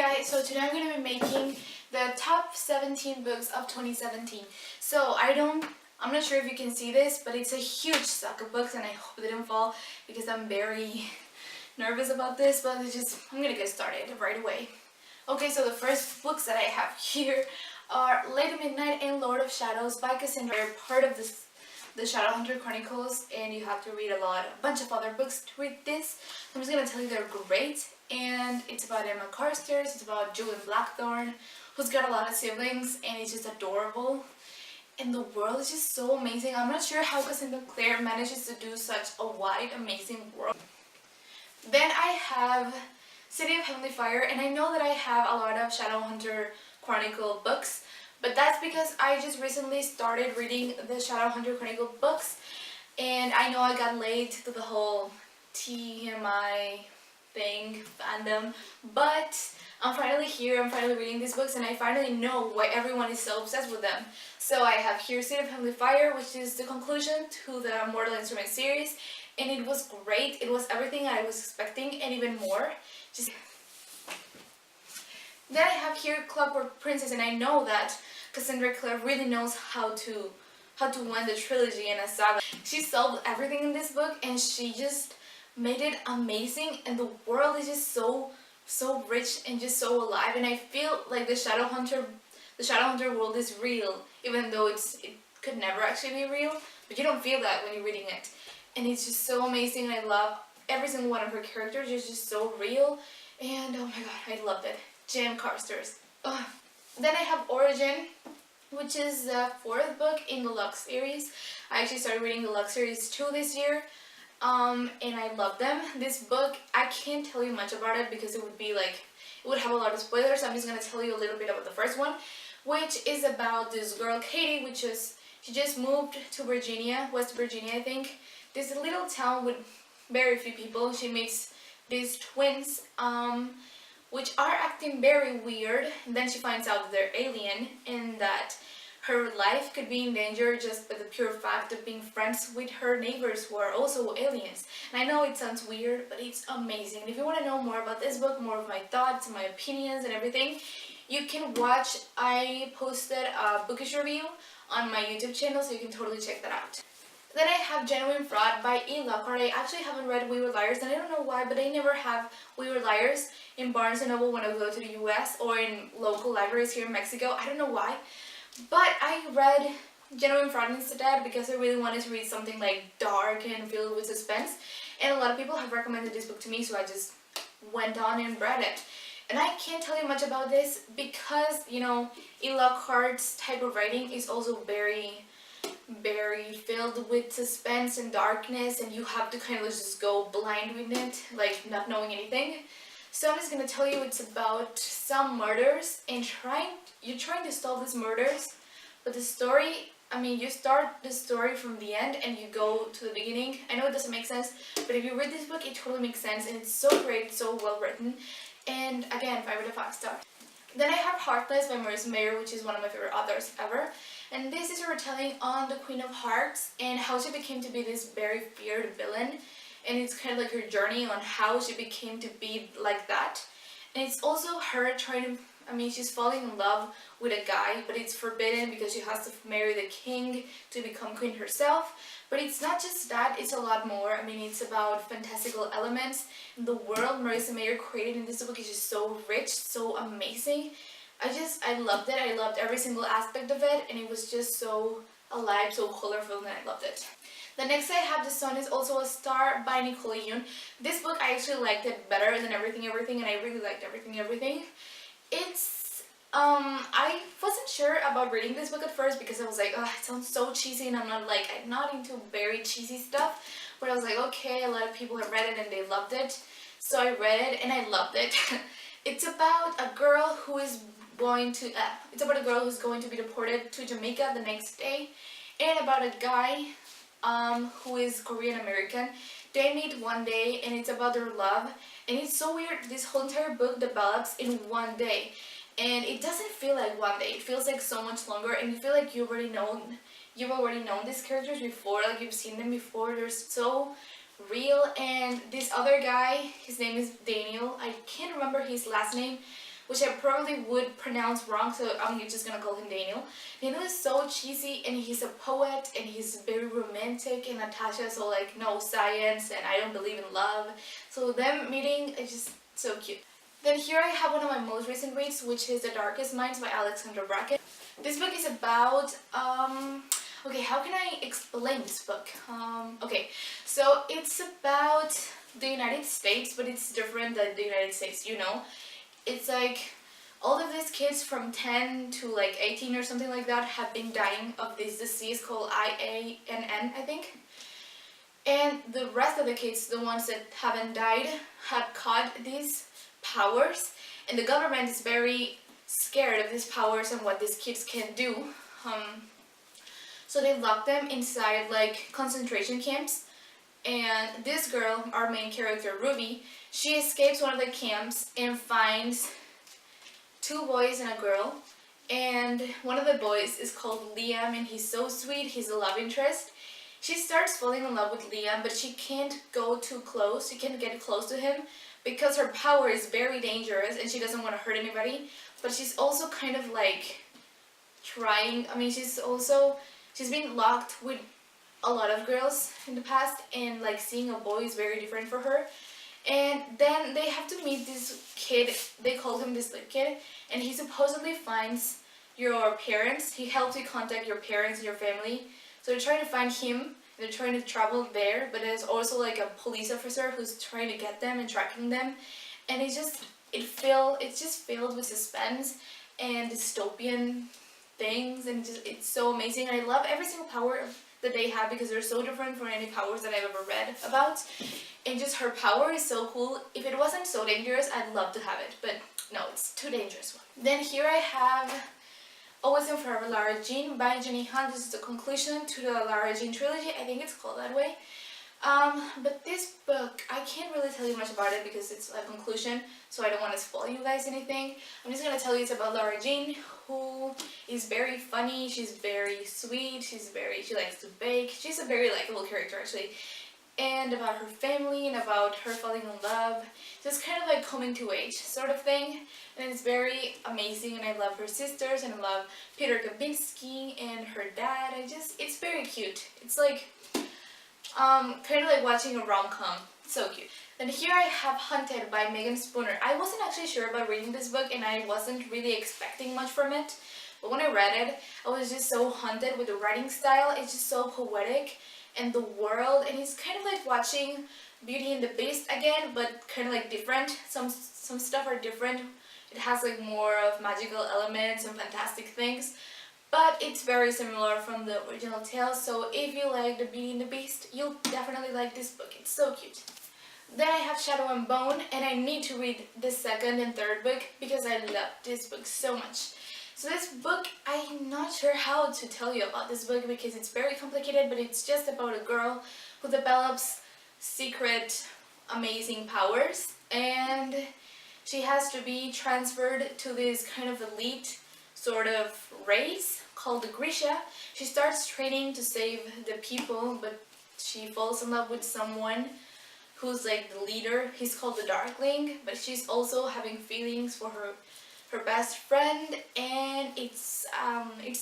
guys, so today I'm going to be making the top 17 books of 2017. So I'm not sure if you can see this, but it's a huge stack of books and I hope it didn't fall because I'm very nervous about this, but I'm going to get started right away. Okay, so the first books that I have here are Lady Midnight and Lord of Shadows by Cassandra. They're part of the Shadowhunter Chronicles, and you have to read a bunch of other books to read this. I'm just going to tell you they're great, and it's about Emma Carstairs, it's about Julian Blackthorne, who's got a lot of siblings, and it's just adorable. And the world is just so amazing. I'm not sure how Cassandra Clare manages to do such a wide, amazing world. Then I have City of Heavenly Fire, and I know that I have a lot of Shadowhunter Chronicle books, but that's because I just recently started reading the Shadowhunter Chronicle books, and I know I got late to the whole TMI thing, fandom, but I'm finally here, I'm finally reading these books, and I finally know why everyone is so obsessed with them. So I have here City of Heavenly Fire, which is the conclusion to the Mortal Instruments series, and it was great. It was everything I was expecting and even more. Then I have here Clockwork Princess, and I know that Cassandra Clare really knows how to win the trilogy and a saga. She solved everything in this book, and she just made it amazing, and the world is just so rich and just so alive, and I feel like the Shadowhunter world is real, even though it could never actually be real, but you don't feel that when you're reading it. And it's just so amazing, and I love every single one of her characters. It's just so real, and oh my god, I loved it. Jem Carstairs. Ugh. Then I have Origin, which is the fourth book in the Lux series. I actually started reading the Lux series 2 this year, and I love them. This book, I can't tell you much about it because it would have a lot of spoilers. I'm just going to tell you a little bit about the first one, which is about this girl, Katie, she just moved to Virginia, West Virginia, I think. This little town with very few people. She meets these twins, which are acting very weird, and then she finds out that they're alien and that her life could be in danger just by the pure fact of being friends with her neighbors who are also aliens. And I know it sounds weird, but it's amazing. And if you want to know more about this book, more of my thoughts, my opinions and everything, you can watch, I posted a bookish review on my YouTube channel, so you can totally check that out. Then I have Genuine Fraud by E. Lockhart. I actually haven't read We Were Liars, and I don't know why, but I never have We Were Liars in Barnes & Noble when I go to the US or in local libraries here in Mexico. I don't know why, but I read Genuine Fraud instead because I really wanted to read something like dark and filled with suspense, and a lot of people have recommended this book to me, so I just went on and read it. And I can't tell you much about this because, you know, E. Lockhart's type of writing is also very filled with suspense and darkness, and you have to kind of just go blind with it, like not knowing anything. So I'm just gonna tell you it's about some murders, and you're trying to solve these murders, but the story, I mean, you start the story from the end and you go to the beginning. I know it doesn't make sense, but if you read this book, it totally makes sense, and it's so great, so well written, and again, 5 out of 5 stars. Then I have Heartless by Marissa Mayer, which is one of my favorite authors ever. And this is a retelling on the Queen of Hearts and how she became to be this very feared villain. And it's kind of like her journey on how she became to be like that. And it's also her she's falling in love with a guy, but it's forbidden because she has to marry the king to become queen herself. But it's not just that, it's a lot more. I mean, it's about fantastical elements. And the world Marissa Mayer created in this book is just so rich, so amazing. I loved it. I loved every single aspect of it, and it was just so alive, so colorful, and I loved it. The next I have The Sun Is Also a Star by Nicola Yoon. This book, I actually liked it better than Everything Everything, and I really liked Everything Everything. I wasn't sure about reading this book at first because I was like, oh, it sounds so cheesy, and I'm not into very cheesy stuff. But I was like, okay, a lot of people have read it and they loved it. So I read it and I loved it. It's about a girl who's going to be deported to Jamaica the next day, and about a guy who is Korean American. They meet one day, and it's about their love, and it's so weird. This whole entire book develops in one day, and it doesn't feel like one day. It feels like so much longer, and you feel like you've already known these characters before, like you've seen them before. They're so real. And this other guy, his name is Daniel. I can't remember his last name, which I probably would pronounce wrong, so I'm just gonna call him Daniel. Daniel is so cheesy, and he's a poet, and he's very romantic, and Natasha's so like, no science, and I don't believe in love. So them meeting is just so cute. Then here I have one of my most recent reads, which is The Darkest Minds by Alexandra Bracken. This book is about, okay, how can I explain this book? Okay, so it's about the United States, but it's different than the United States, you know? It's like all of these kids from 10 to like 18 or something like that have been dying of this disease called IANN, I think. And the rest of the kids, the ones that haven't died, have caught these powers, and the government is very scared of these powers and what these kids can do. So they lock them inside like concentration camps, and this girl, our main character Ruby, she escapes one of the camps and finds two boys and a girl, and one of the boys is called Liam, and he's so sweet, he's a love interest. She starts falling in love with Liam, but she can't go too close, she can't get close to him because her power is very dangerous and she doesn't want to hurt anybody. But she's also kind of like trying, I mean, she's been locked with a lot of girls in the past, and like seeing a boy is very different for her. And then they have to meet this kid, they call him this Slip Kid, and he supposedly finds your parents, he helps you contact your parents and your family. So they're trying to find him, and they're trying to travel there, but there's also like a police officer who's trying to get them and tracking them. And it's just filled with suspense and dystopian things, and it's so amazing. And I love every single power that they have because they're so different from any powers that I've ever read about. And just her power is so cool. If it wasn't so dangerous, I'd love to have it, but no, it's too dangerous. Then here I have Always and Forever Lara Jean by Jenny Han. This is the conclusion to the Lara Jean trilogy. I think it's called that way. But this book, I can't really tell you much about it because it's a conclusion, so I don't want to spoil you guys anything. I'm just gonna tell you it's about Lara Jean, who is very funny, she's very sweet, she likes to bake, she's a very likable character actually, and about her family and about her falling in love, just kind of like coming to age sort of thing. And it's very amazing, and I love her sisters, and I love Peter Kavinsky and her dad. It's very cute. It's like kind of like watching a rom-com. So cute. Then here I have Hunted by Megan Spooner. I wasn't actually sure about reading this book, and I wasn't really expecting much from it. But when I read it, I was just so haunted with the writing style. It's just so poetic, and the world, and it's kind of like watching Beauty and the Beast again, but kind of like different. Some stuff are different. It has like more of magical elements and fantastic things. But it's very similar from the original tale, so if you like the Beauty and the Beast, you'll definitely like this book. It's so cute. Then I have Shadow and Bone, and I need to read the second and third book because I love this book so much. So this book, I'm not sure how to tell you about this book because it's very complicated, but it's just about a girl who develops secret, amazing powers, and she has to be transferred to this kind of elite sort of race called the Grisha. She starts training to save the people, but she falls in love with someone who's like the leader. He's called the Darkling, but she's also having feelings for her best friend, and it's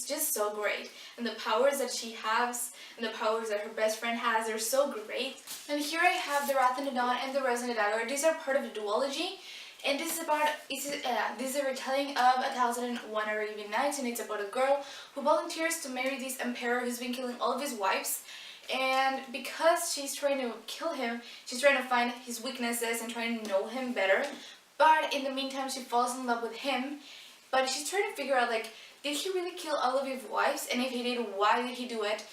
just so great. And the powers that she has and the powers that her best friend has are so great. And here I have The Wrath in the Dawn and The Rose in the Dagger. These are part of the duology. And this is a retelling of 1001 Arabian Nights, and it's about a girl who volunteers to marry this emperor who's been killing all of his wives. And because she's trying to kill him, she's trying to find his weaknesses and trying to know him better. But in the meantime, she falls in love with him. But she's trying to figure out, like, did he really kill all of his wives? And if he did, why did he do it?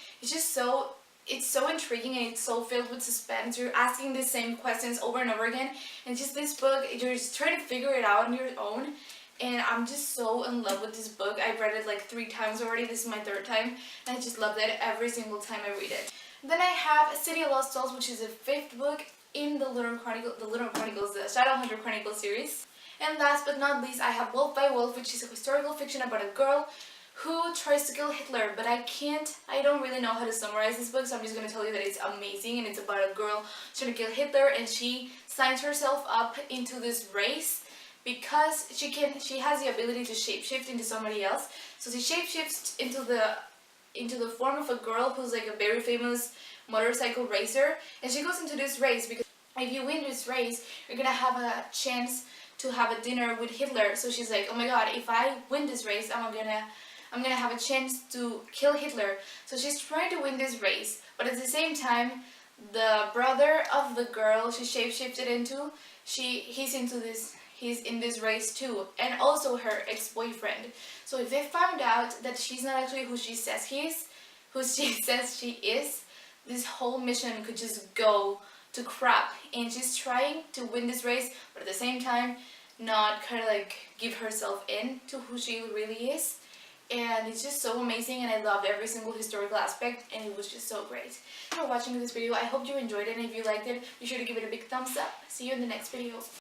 It's so intriguing, and it's so filled with suspense. You're asking the same questions over and over again. And just this book, you're just trying to figure it out on your own. And I'm just so in love with this book. I've read it like 3 times already. This is my 3rd time. And I just love it every single time I read it. Then I have City of Lost Souls, which is the 5th book in the Lunar Chronicles, the Shadowhunter Chronicles series. And last but not least, I have Wolf by Wolf, which is a historical fiction about a girl who tries to kill Hitler, but I don't really know how to summarize this book, so I'm just going to tell you that it's amazing, and it's about a girl trying to kill Hitler, and she signs herself up into this race because she has the ability to shapeshift into somebody else. So she shapeshifts into the form of a girl who's like a very famous motorcycle racer, and she goes into this race because if you win this race, you're gonna have a chance to have a dinner with Hitler. So she's like, oh my god, if I win this race, I'm gonna have a chance to kill Hitler. So she's trying to win this race, but at the same time, the brother of the girl she shapeshifted into, he's in this race too, and also her ex-boyfriend. So if they found out that she's not actually who she says she is, this whole mission could just go to crap. And she's trying to win this race, but at the same time, not kind of like give herself in to who she really is. And it's just so amazing, and I loved every single historical aspect, and it was just so great. Thanks for watching this video. I hope you enjoyed it, and if you liked it, be sure to give it a big thumbs up. See you in the next video.